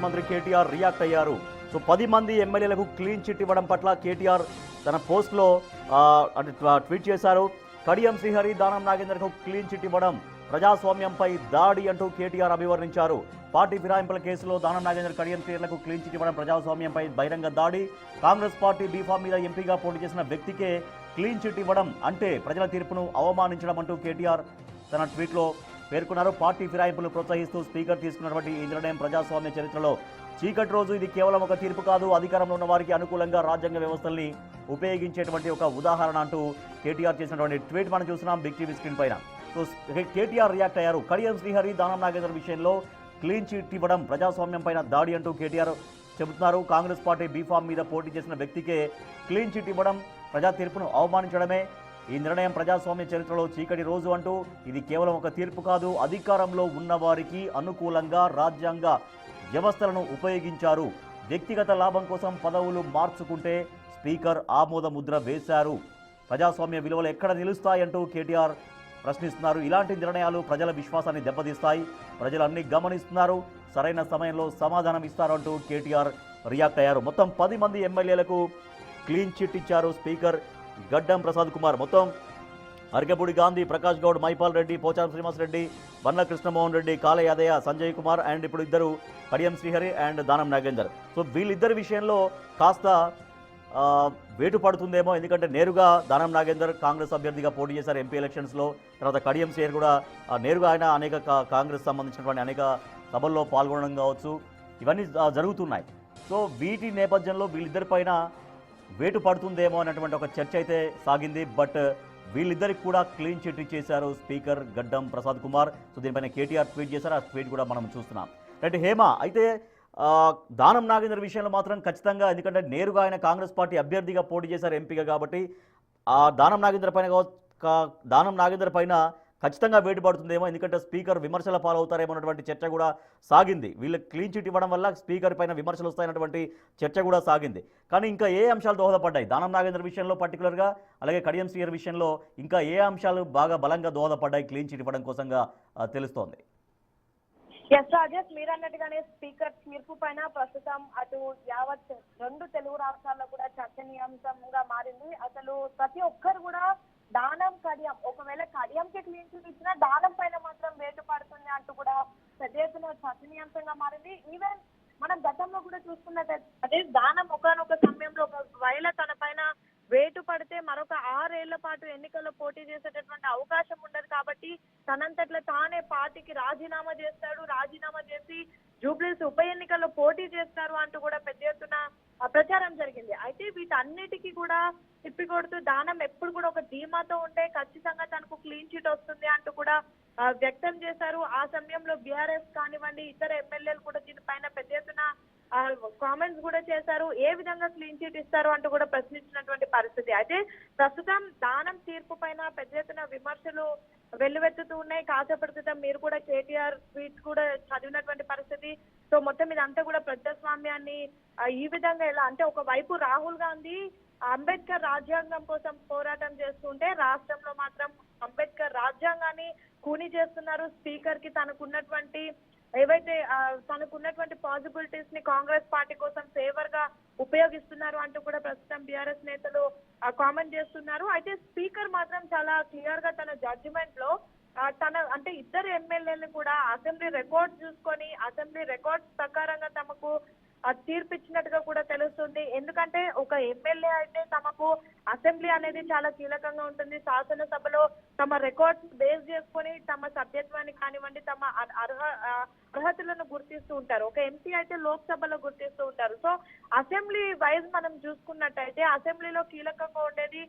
మంత్రి కేటీఆర్ రియాక్ట్ అయ్యారు. సో 10 మంది ఎమ్మెల్యేలకు క్లీన్ చిట్ ఇవ్వడం పట్ల కేటీఆర్ తన పోస్ట్లో ట్వీట్ చేశారు. కడియం శ్రీహరి, దానం నాగేందర్కు క్లీన్ చిట్ ఇవ్వడం ప్రజాస్వామ్యంపై దాడి అంటూ కేటీఆర్ అభివర్ణించారు. పార్టీ ఫిరాయింపుల కేసులో దానం నాగేందర్, కడియం శ్రీహరులకు క్లీన్ చిట్ ఇవ్వడం ప్రజాస్వామ్యంపై బహిరంగ దాడి. కాంగ్రెస్ పార్టీ బీఫామ్ మీద ఎంపీగా పోటీ చేసిన వ్యక్తికే క్లీన్ చిట్ ఇవ్వడం అంటే ప్రజల తీర్పును అవమానించడం అంటూ కేటీఆర్ తన ట్వీట్లో పేర్కొన్నారు. పార్టీ ఫిరాయింపులు ప్రోత్సహిస్తూ స్పీకర్ తీసుకున్నటువంటి ఈ నిర్ణయం ప్రజాస్వామ్య చరిత్రలో చీకటి రోజు. ఇది కేవలం ఒక తీర్పు కాదు, అధికారంలో ఉన్న వారికి అనుకూలంగా రాజ్యాంగ వ్యవస్థల్ని ఉపయోగించేటువంటి ఒక ఉదాహరణ అంటూ కేటీఆర్ చేసినటువంటి ట్వీట్ మనం చూస్తున్నాం బిగ్ టీవీ స్క్రీన్ పైన. సో కేటీఆర్ రియాక్ట్ అయ్యారు. కడియం శ్రీహరి, దానం నాగేందర్ విషయంలో క్లీన్ చిట్ ఇవ్వడం ప్రజాస్వామ్యం పైన దాడి అంటూ కేటీఆర్ చెబుతున్నారు. కాంగ్రెస్ పార్టీ బీఫామ్ మీద పోటీ చేసిన వ్యక్తికే క్లీన్ చిట్ ఇవ్వడం ప్రజా తీర్పును అవమానించడమే. ఈ నిర్ణయం ప్రజాస్వామ్య చరిత్రలో చీకటి రోజు అంటూ ఇది కేవలం ఒక తీర్పు కాదు, అధికారంలో ఉన్నవారికి అనుకూలంగా రాజ్యాంగ వ్యవస్థలను ఉపయోగించారు. వ్యక్తిగత లాభం కోసం పదవులు మార్చుకుంటే స్పీకర్ ఆమోద ముద్ర వేశారు. ప్రజాస్వామ్య విలువలు ఎక్కడ నిలుస్తాయంటూ కేటీఆర్ ప్రశ్నిస్తున్నారు. ఇలాంటి నిర్ణయాలు ప్రజల విశ్వాసాన్ని దెబ్బతీస్తాయి. ప్రజలు అన్ని గమనిస్తున్నారు, సరైన సమయంలో సమాధానం ఇస్తారంటూ కేటీఆర్ రియాక్ట్ అయ్యారు. మొత్తం 10 మంది ఎమ్మెల్యేలకు క్లీన్ చిట్ ఇచ్చారు స్పీకర్ గడ్డం ప్రసాద్ కుమార్. మొత్తం అర్గపూడి గాంధీ, ప్రకాష్ గౌడ్, మైపాల్ రెడ్డి, పోచారం శ్రీనివాస్ రెడ్డి, బండ్ల కృష్ణమోహన్ రెడ్డి, కాళ యాదయ్య, సంజయ్ కుమార్ అండ్ ఇప్పుడు ఇద్దరు కడియం శ్రీహరి అండ్ దానం నాగేందర్. సో వీళ్ళిద్దరి విషయంలో కాస్త వేటు పడుతుందేమో, ఎందుకంటే నేరుగా దానం నాగేందర్ కాంగ్రెస్ అభ్యర్థిగా పోటీ చేశారు ఎంపీ ఎలక్షన్స్లో. తర్వాత కడియం శ్రీహరి కూడా నేరుగా ఆయన అనేక కాంగ్రెస్ సంబంధించినటువంటి అనేక సభల్లో పాల్గొనడం కావచ్చు, ఇవన్నీ జరుగుతున్నాయి. సో వీటి నేపథ్యంలో వీళ్ళిద్దరిపైన వేటు పడుతుందేమో అన్నటువంటి ఒక చర్చ అయితే సాగింది. బట్ వీళ్ళిద్దరికి కూడా క్లీన్ చిట్ ఇచ్చేశారు స్పీకర్ గడ్డం ప్రసాద్ కుమార్. సో దీనిపైన కేటీఆర్ ట్వీట్ చేశారు. ఆ ట్వీట్ కూడా మనం చూస్తున్నాం. రైట్ హేమ, అయితే దానం నాగేందర్ విషయంలో మాత్రం ఖచ్చితంగా, ఎందుకంటే నేరుగా ఆయన కాంగ్రెస్ పార్టీ అభ్యర్థిగా పోటీ చేశారు ఎంపీగా, కాబట్టి ఆ దానం నాగేందర్ పైన ఖచ్చితంగా వేటు పడుతుందేమో, ఎందుకంటే స్పీకర్ విమర్శల పాలవుతారేమో అన్నటువంటి చర్చ కూడా సాగింది. వీళ్ళకి క్లీన్ చిట్ ఇవ్వడం వల్ల స్పీకర్ పైన విమర్శలు వస్తాయన్నటువంటి చర్చ కూడా సాగింది. కానీ ఇంకా ఏ అంశాలు దోహదపడ్డాయి దానం నాగేందర్ విషయంలో పర్టికులర్గా, అలాగే కడియం శ్రీహరి విషయంలో ఇంకా ఏ అంశాలు బాగా బలంగా దోహదపడ్డాయి క్లీన్ చిట్ ఇవ్వడం కోసంగా తెలుస్తోంది? ఎస్ రాజేష్, మీరు అన్నట్టుగానే స్పీకర్ తీర్పు పైన ప్రస్తుతం అటు యావత్ 2 తెలుగు రాష్ట్రాల్లో కూడా చర్చనీయాంశంగా మారింది. అసలు ప్రతి ఒక్కరు కూడా దానం, కడియం, ఒకవేళ కడియంకి క్లీన్ చిట్ ఇచ్చినా దానం పైన మాత్రం వేటు పడుతుంది అంటూ కూడా పెద్ద ఎత్తున చర్చనీయాంశంగా మారింది. ఈవెన్ మనం గతంలో కూడా చూసుకున్నట్లయితే దానం ఒకనొక సమయంలో ఒకవేళ తన పైన వేటు పడితే మరొక 6 ఏళ్ల పాటు ఎన్నికల్లో పోటీ చేసేటటువంటి అవకాశం ఉండదు. కాబట్టి తనంతట్లో తానే పార్టీకి రాజీనామా చేస్తాడు, రాజీనామా చేసి జూబ్లీస్ ఉప ఎన్నికల్లో పోటీ చేస్తారు అంటూ కూడా పెద్ద ఎత్తున ప్రచారం జరిగింది. అయితే వీటన్నిటికీ కూడా తిప్పికొడుతూ దానం ఎప్పుడు కూడా ఒక ధీమాతో ఉంటే ఖచ్చితంగా తనకు క్లీన్ చిట్ వస్తుంది అంటూ కూడా వ్యక్తం చేశారు. ఆ సమయంలో బీఆర్ఎస్ కానివ్వండి, ఇతర ఎమ్మెల్యేలు కూడా దీనిపైన పెద్ద ఎత్తున కామెంట్స్ కూడా చేశారు. ఏ విధంగా క్లీన్ చిట్ ఇస్తారు అంటూ కూడా ప్రశ్నించినటువంటి పరిస్థితి. అయితే ప్రస్తుతం దానం తీర్పు పైన పెద్ద ఎత్తున విమర్శలు వెల్లువెత్తుతూ ఉన్నాయి. కాసేపటి క్రితం మీరు కూడా కేటీఆర్ ట్వీట్ కూడా చదివినటువంటి పరిస్థితి. సో మొత్తం ఇదంతా కూడా ప్రజాస్వామ్యాన్ని ఈ విధంగా ఎలా అంటే, ఒకవైపు రాహుల్ గాంధీ అంబేద్కర్ రాజ్యాంగం కోసం పోరాటం చేస్తుంటే రాష్ట్రంలో మాత్రం అంబేద్కర్ రాజ్యాంగాన్ని కూని చేస్తున్నారు. స్పీకర్ కి తనకున్నటువంటి ఏవైతే తనకున్నటువంటి పాసిబిలిటీస్ ని కాంగ్రెస్ పార్టీ కోసం ఫేవర్ గా ఉపయోగిస్తున్నారు అంటూ కూడా ప్రస్తుతం బీఆర్ఎస్ నేతలు కామెంట్ చేస్తున్నారు. అయితే స్పీకర్ మాత్రం చాలా క్లియర్ గా తన జడ్జిమెంట్ లో అంటే ఇద్దరు ఎమ్మెల్యేలు కూడా అసెంబ్లీ రికార్డ్స్ చూసుకొని అసెంబ్లీ రికార్డ్స్ ప్రకారంగా తమకు తీర్పిచ్చినట్టుగా కూడా తెలుస్తుంది. ఎందుకంటే ఒక ఎమ్మెల్యే అయితే తమకు అసెంబ్లీ అనేది చాలా కీలకంగా ఉంటుంది. శాసనసభలో తమ రికార్డ్స్ బేస్ చేసుకొని తమ సభ్యత్వాన్ని కానివ్వండి, తమ అర్హతలను గుర్తిస్తూ ఉంటారు. ఒక ఎంపీ అయితే లోక్సభలో గుర్తిస్తూ ఉంటారు. సో అసెంబ్లీ వైజ్ మనం చూసుకున్నట్టయితే అసెంబ్లీలో కీలకంగా ఉండేది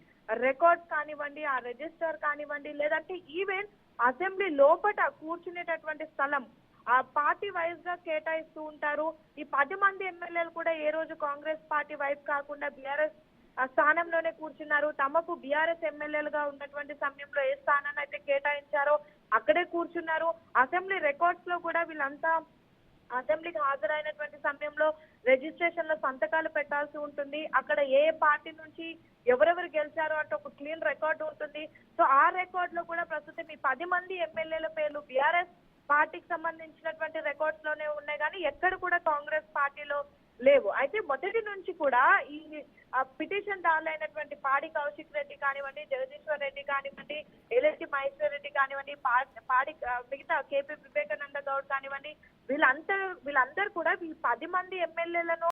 రికార్డ్స్ కానివ్వండి, ఆ రిజిస్టర్ కానివ్వండి, లేదంటే ఈవెన్ అసెంబ్లీ లోపల కూర్చునేటటువంటి స్థలం ఆ పార్టీ వైజ్ గా కేటాయిస్తూ ఉంటారు. ఈ 10 మంది ఎమ్మెల్యేలు కూడా ఏ రోజు కాంగ్రెస్ పార్టీ వైపు కాకుండా బీఆర్ఎస్ స్థానంలోనే కూర్చున్నారు. తమకు బీఆర్ఎస్ ఎమ్మెల్యేలుగా ఉన్నటువంటి సమయంలో ఏ స్థానాన్ని అయితే కేటాయించారో అక్కడే కూర్చున్నారు. అసెంబ్లీ రికార్డ్స్ లో కూడా వీళ్ళంతా అసెంబ్లీకి హాజరైనటువంటి సమయంలో రిజిస్ట్రేషన్ లో సంతకాలు పెట్టాల్సి ఉంటుంది. అక్కడ ఏ పార్టీ నుంచి ఎవరెవరు గెలిచారో అంటే ఒక క్లీన్ రికార్డు ఉంటుంది. సో ఆ రికార్డ్ లో కూడా ప్రస్తుతం ఈ 10 మంది ఎమ్మెల్యేల పేర్లు బీఆర్ఎస్ పార్టీకి సంబంధించినటువంటి రికార్డ్స్ లోనే ఉన్నాయి కానీ ఎక్కడ కూడా కాంగ్రెస్ పార్టీలో లేవు. అయితే మొదటి నుంచి కూడా ఈ పిటిషన్ దారులైనటువంటి పాడి కౌశిక్ రెడ్డి కానివ్వండి, జగదీశ్వర్ రెడ్డి కానివ్వండి, ఎల్ఎస్టి మహేశ్వర్ రెడ్డి కానివ్వండి, పాడి మిగతా కేపీ వివేకానంద గౌడ్ కానివ్వండి, వీళ్ళందరూ కూడా ఈ 10 మంది ఎమ్మెల్యేలను